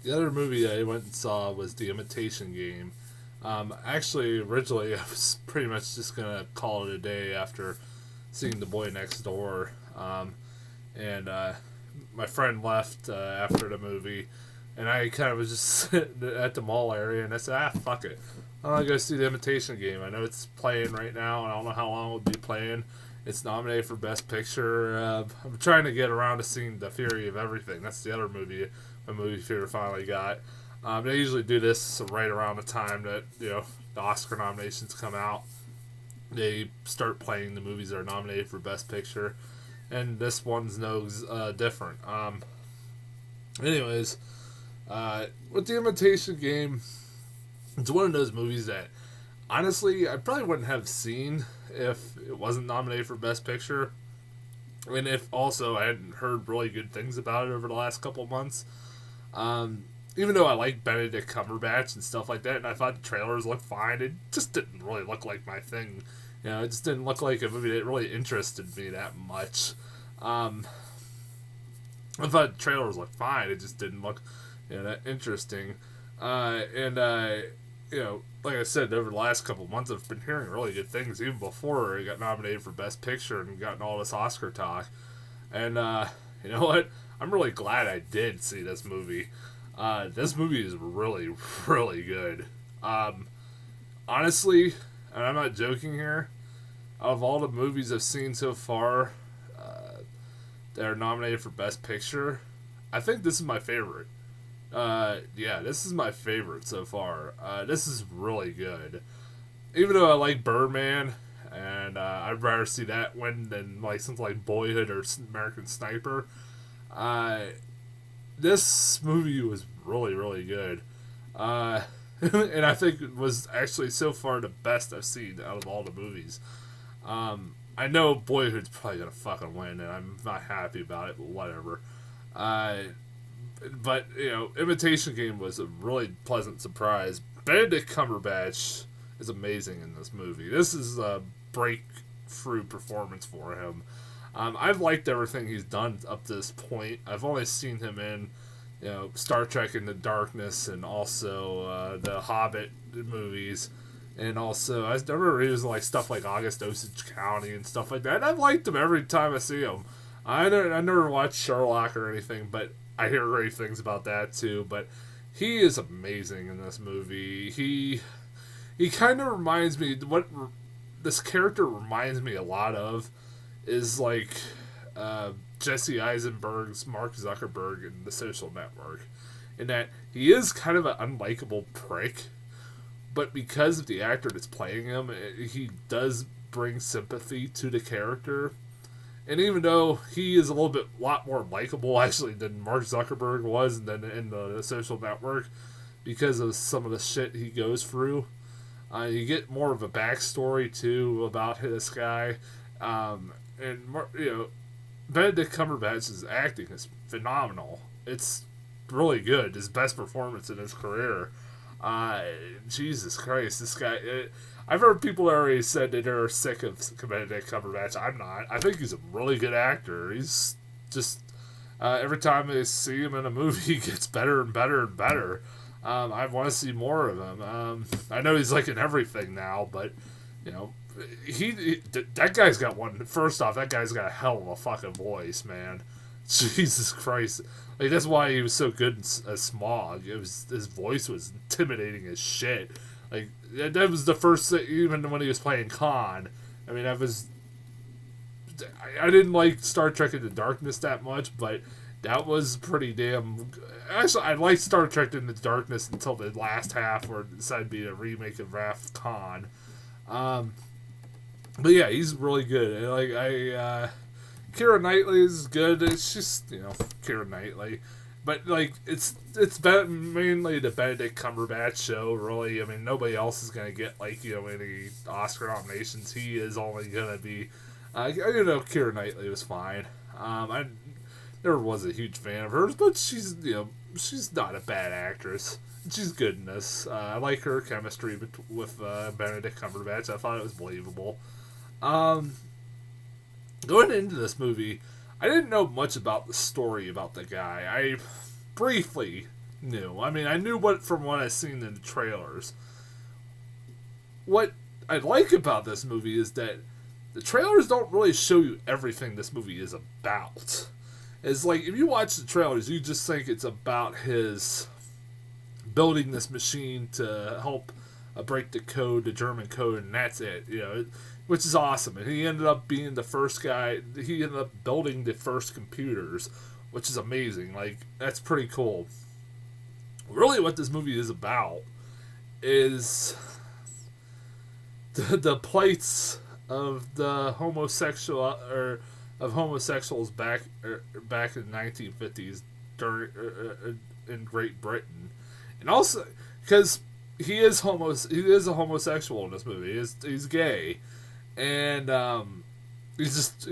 The other movie I went and saw was The Imitation Game. Actually, originally I was pretty much just gonna call it a day after seeing The Boy Next Door, and my friend left after the movie, and I kind of was just sitting at the mall area, and I said, fuck it, I'm gonna go see The Imitation Game. I know it's playing right now, and I don't know how long it'll be playing. It's nominated for Best Picture. I'm trying to get around to seeing The Theory of Everything. That's the other movie my movie theater finally got. They usually do this right around the time that the Oscar nominations come out. They start playing the movies that are nominated for Best Picture, and this one's no different. Anyways, with The Imitation Game, it's one of those movies that honestly I probably wouldn't have seen if it wasn't nominated for Best Picture, and if also I hadn't heard really good things about it over the last couple of months. Even though I like Benedict Cumberbatch and stuff like that, and I thought the trailers looked fine, it just didn't really look like my thing. It just didn't look like a movie that really interested me that much. I thought the trailers looked fine, it just didn't look that interesting. And like I said, over the last couple of months, I've been hearing really good things, even before it got nominated for Best Picture and gotten all this Oscar talk. And you know what? I'm really glad I did see this movie. This movie is really, really good. Honestly, and I'm not joking here, out of all the movies I've seen so far that are nominated for Best Picture, I think this is my favorite. Yeah, this is my favorite so far. This is really good. Even though I like Birdman, and I'd rather see that win than like something like Boyhood or American Sniper. This movie was really, really good. And I think it was actually so far the best I've seen out of all the movies. I know Boyhood's probably gonna fucking win, and I'm not happy about it, but whatever. But Imitation Game was a really pleasant surprise. Benedict Cumberbatch is amazing in this movie. This is a breakthrough performance for him. I've liked everything he's done up to this point. I've only seen him in, Star Trek Into Darkness, and also the Hobbit movies, and also I remember he was in like stuff like August Osage County and stuff like that. And I've liked him every time I see him. I never watched Sherlock or anything, but I hear great things about that too. But he is amazing in this movie. He kind of reminds me what this character reminds me a lot of is like Jesse Eisenberg's Mark Zuckerberg in The Social Network, in that he is kind of an unlikable prick, but because of the actor that's playing him, he does bring sympathy to the character. And even though he is a lot more likable actually than Mark Zuckerberg was than in the Social Network, because of some of the shit he goes through, you get more of a backstory too about this guy. And Benedict Cumberbatch's acting is phenomenal. It's really good. His best performance in his career. Jesus Christ, this guy. I've heard people already said that they're sick of Benedict Cumberbatch. I'm not. I think he's a really good actor. He's just every time I see him in a movie, he gets better and better and better. I want to see more of him. I know he's like in everything now, but he that guy's got one. First off, that guy's got a hell of a fucking voice, man. Jesus Christ, like that's why he was so good as Smog. His voice was intimidating as shit. Like that was the first thing, even when he was playing Khan. I mean, I didn't like Star Trek Into Darkness that much, but that was pretty damn. Actually, I liked Star Trek Into Darkness until the last half, where it decided to be a remake of Wrath Khan. But yeah, he's really good. And Keira Knightley is good. It's just Keira Knightley, but like it's mainly the Benedict Cumberbatch show. Really, I mean nobody else is gonna get any Oscar nominations. He is only gonna be. Keira Knightley was fine. I never was a huge fan of hers, but she's not a bad actress. She's good in this. I like her chemistry with Benedict Cumberbatch. I thought it was believable. Going into this movie, I didn't know much about the story about the guy. I briefly new. I mean, I knew what from what I've seen in the trailers. What I like about this movie is that the trailers don't really show you everything this movie is about. It's like, if you watch the trailers, you just think it's about his building this machine to help break the code, the German code, and that's it. Which is awesome. And he ended up being the first guy. He ended up building the first computers, which is amazing. Like, that's pretty cool. Really, what this movie is about is the plights of the homosexuals back in the 1950s in Great Britain, and also because he is a homosexual in this movie. He's gay, and he's just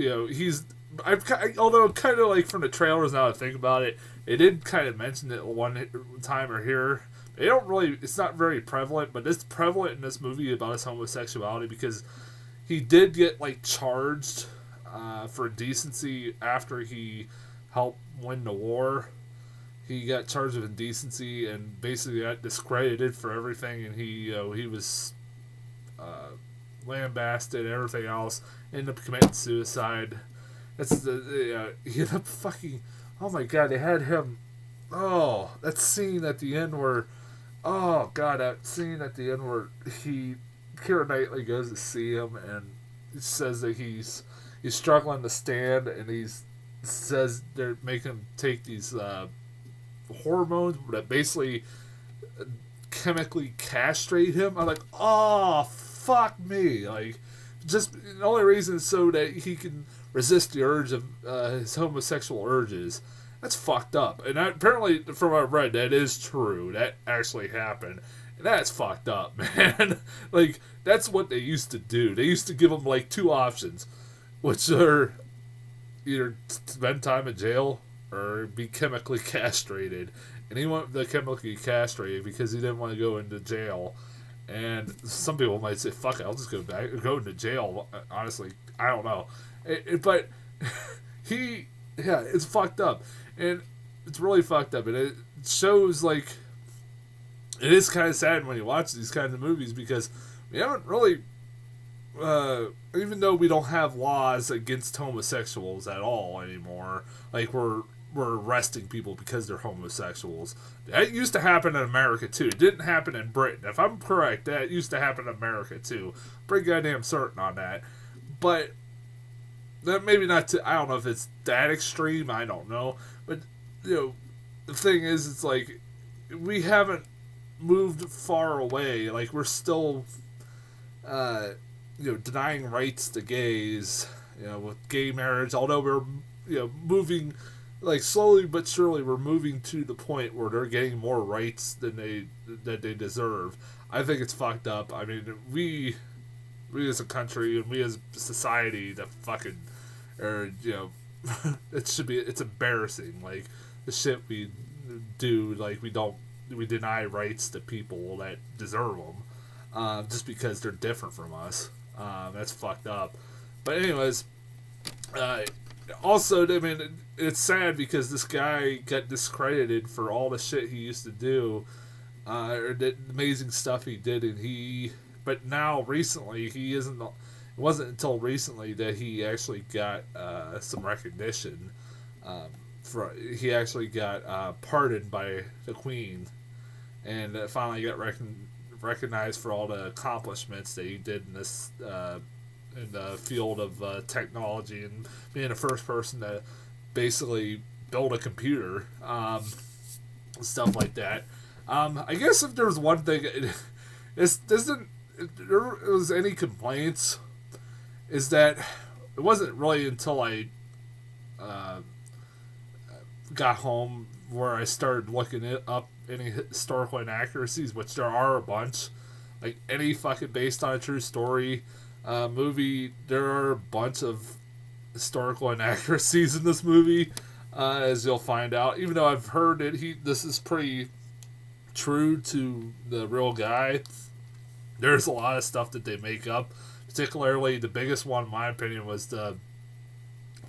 although kind of like from the trailers, now that I think about it, they did kind of mention it one time or here. They don't really. It's not very prevalent, but it's prevalent in this movie about his homosexuality because he did get like charged for indecency after he helped win the war. He got charged with indecency and basically got discredited for everything, and he was lambasted and everything else. Ended up committing suicide. He ended up fucking. Oh my god, they had him. Oh, that scene at the end where. Oh god, that scene at the end where Keira Knightley goes to see him and he says that he's struggling to stand, and says they're making him take these hormones that basically chemically castrate him. I'm like, oh fuck me! Like, just the only reason is so that he can resist the urge of his homosexual urges. That's fucked up. And apparently, from what I've read, that is true. That actually happened. And that's fucked up, man. Like, that's what they used to do. They used to give them, like, two options, which are either spend time in jail or be chemically castrated. And he went the chemically castrated because he didn't want to go into jail. And some people might say, fuck it, I'll just go into jail. Honestly, I don't know. But it's fucked up. And it's really fucked up. And it shows, like, it is kind of sad when you watch these kinds of movies because we haven't really, even though we don't have laws against homosexuals at all anymore, like, we're arresting people because they're homosexuals. That used to happen in America, too. It didn't happen in Britain. If I'm correct, that used to happen in America, too. Pretty goddamn certain on that. But that maybe not I don't know if it's that extreme, I don't know. But, the thing is, it's like, we haven't moved far away. Like, we're still, denying rights to gays, with gay marriage, although we're, moving, like, slowly but surely, we're moving to the point where they're getting more rights than they deserve. I think it's fucked up. I mean, we as a country and we as a society, it's embarrassing. Like, the shit we do, like, we deny rights to people that deserve them, just because they're different from us. That's fucked up. But anyways, also, I mean, it's sad because this guy got discredited for all the shit he used to do, or the amazing stuff he did, but now recently it wasn't until recently that he actually got some recognition. He actually got pardoned by the Queen, and finally got recognized for all the accomplishments that he did in this in the field of technology and being the first person to basically build a computer, stuff like that. I guess if there's one thing, if there was any complaints, is that it wasn't really until I got home where I started looking up any historical inaccuracies, which there are a bunch. Like, any fucking based on a true story movie, there are a bunch of historical inaccuracies in this movie, as you'll find out. Even though I've heard this is pretty true to the real guy, there's a lot of stuff that they make up. Particularly, the biggest one, in my opinion, was the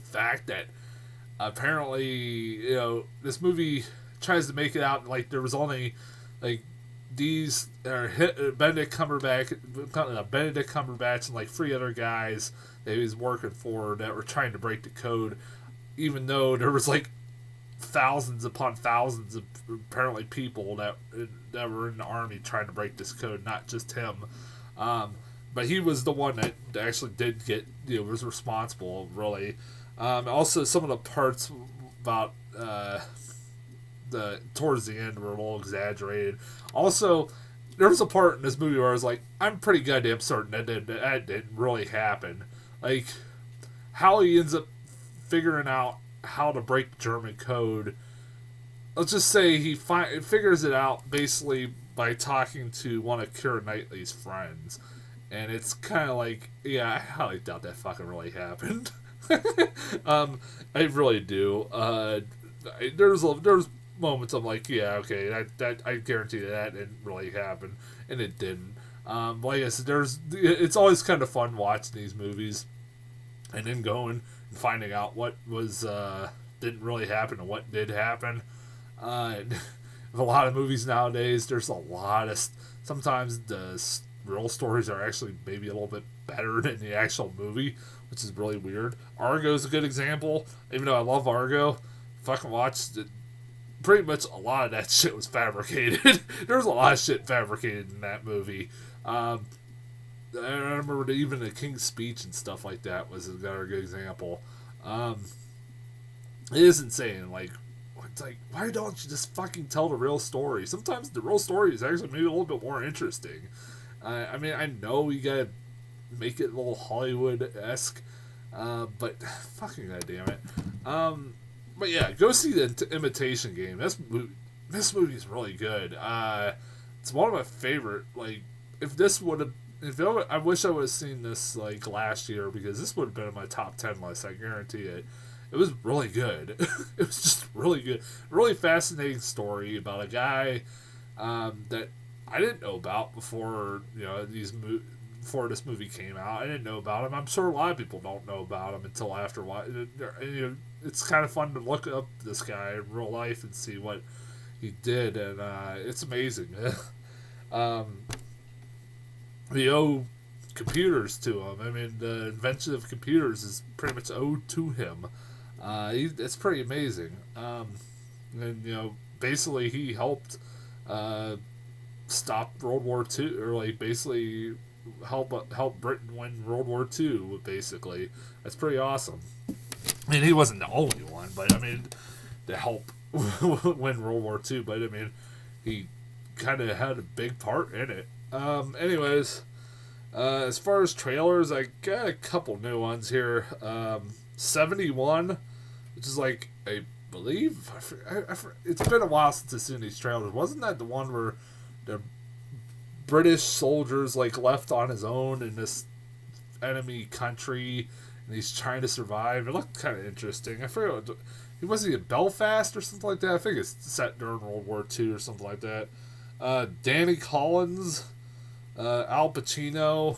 fact that apparently, this movie tries to make it out like there was only like these Benedict Cumberbatch and like 3 other guys that he was working for that were trying to break the code, even though there was like thousands upon thousands of apparently people that were in the army trying to break this code, not just him. But he was the one that actually did get, was responsible, really. Also, some of the parts about towards the end were a little exaggerated. Also, there was a part in this movie where I was like, I'm pretty goddamn certain that didn't really happen. Like, how he ends up figuring out how to break German code. Let's just say he figures it out basically by talking to one of Keira Knightley's friends. And it's kind of like, yeah, I highly doubt that fucking really happened. I really do. There's moments I'm like, yeah, okay, that I guarantee that didn't really happen, and it didn't. Like I said, it's always kind of fun watching these movies, and then going and finding out what was didn't really happen and what did happen. And a lot of movies nowadays, there's a lot of sometimes the real stories are actually maybe a little bit better than the actual movie, which is really weird. Argo's a good example. Even though I love Argo, fucking watched it. Pretty much a lot of that shit was fabricated. There's a lot of shit fabricated in that movie. I remember even the King's Speech and stuff like that was another good example. It is insane. Like, it's like, why don't you just fucking tell the real story? Sometimes the real story is actually maybe a little bit more interesting. I mean, I know you gotta make it a little Hollywood-esque, but fucking goddamn it. But yeah, go see the Imitation Game. This movie is really good. It's one of my favorite. Like, I wish I would have seen this like last year, because this would have been in my top 10 list. I guarantee it. It was really good. It was just really good. Really fascinating story about a guy that I didn't know about before before this movie came out. I didn't know about him. I'm sure a lot of people don't know about him until after. It's kind of fun to look up this guy in real life and see what he did, and it's amazing. We owe computers to him. I mean, the invention of computers is pretty much owed to him. It's pretty amazing. And basically he helped stop World War II, or like basically help Britain win World War II. Basically, that's pretty awesome. I mean, he wasn't the only one, but I mean, to help win World War II. But I mean, he kind of had a big part in it. Anyways, as far as trailers, I got a couple new ones here. 71, which is like, I believe, it's been a while since I've seen these trailers. Wasn't that the one where the British soldiers like left on his own in this enemy country, and he's trying to survive? It looked kind of interesting. I forget. Was he in Belfast or something like that? I think it's set during World War II or something like that. Danny Collins, Al Pacino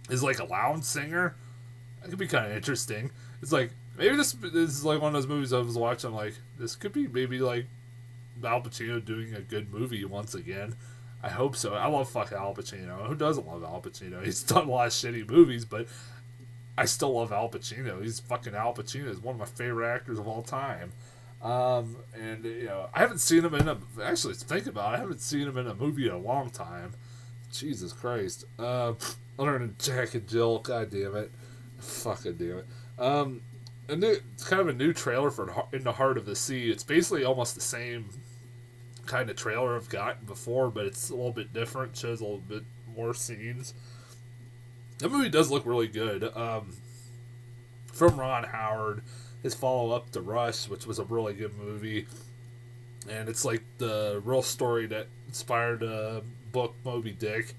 is like a lounge singer. That could be kind of interesting. It's like, maybe this is like one of those movies I was watching. I'm like, this could be maybe like Al Pacino doing a good movie once again. I hope so. I love fucking Al Pacino. Who doesn't love Al Pacino? He's done a lot of shitty movies, but I still love Al Pacino. He's fucking Al Pacino. He's one of my favorite actors of all time. And I haven't seen him actually, think about it, I haven't seen him in a movie in a long time. Jesus Christ. Other than Jack and Jill, god damn it. Fucking damn it. It's kind of a new trailer for In the Heart of the Sea. It's basically almost the same kind of trailer I've gotten before, but it's a little bit different. Shows a little bit more scenes. That movie does look really good. From Ron Howard, his follow-up to Rush, which was a really good movie. And it's like the real story that inspired the book Moby Dick.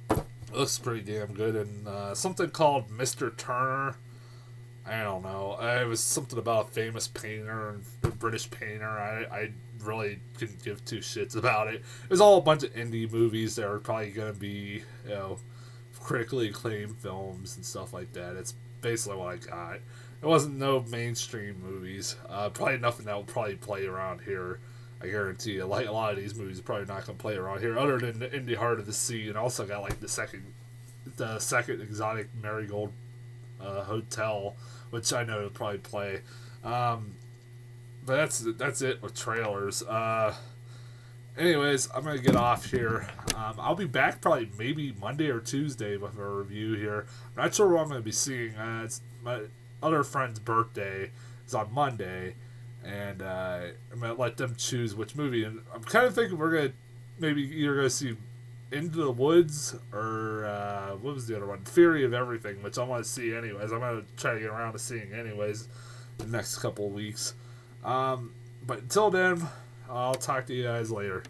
It looks pretty damn good. And something called Mr. Turner. I don't know. It was something about a famous painter, a British painter. I really couldn't give two shits about it. It was all a bunch of indie movies that are probably going to be, critically acclaimed films and stuff like that. It's basically what I got. it wasn't no mainstream movies. Probably nothing that will probably play around here. I guarantee you. Like a lot of these movies are probably not gonna play around here, other than In the Heart of the Sea, and also got like the second exotic Marigold Hotel, which I know will probably play. But that's it with trailers. Anyways, I'm gonna get off here. I'll be back probably maybe Monday or Tuesday with a review here. I'm not sure what I'm gonna be seeing. It's my other friend's birthday is on Monday, and I'm gonna let them choose which movie. And I'm kind of thinking we're gonna maybe either gonna see Into the Woods or what was the other one? Theory of Everything, which I want to see anyways. I'm gonna try to get around to seeing anyways the next couple of weeks. But until then, I'll talk to you guys later.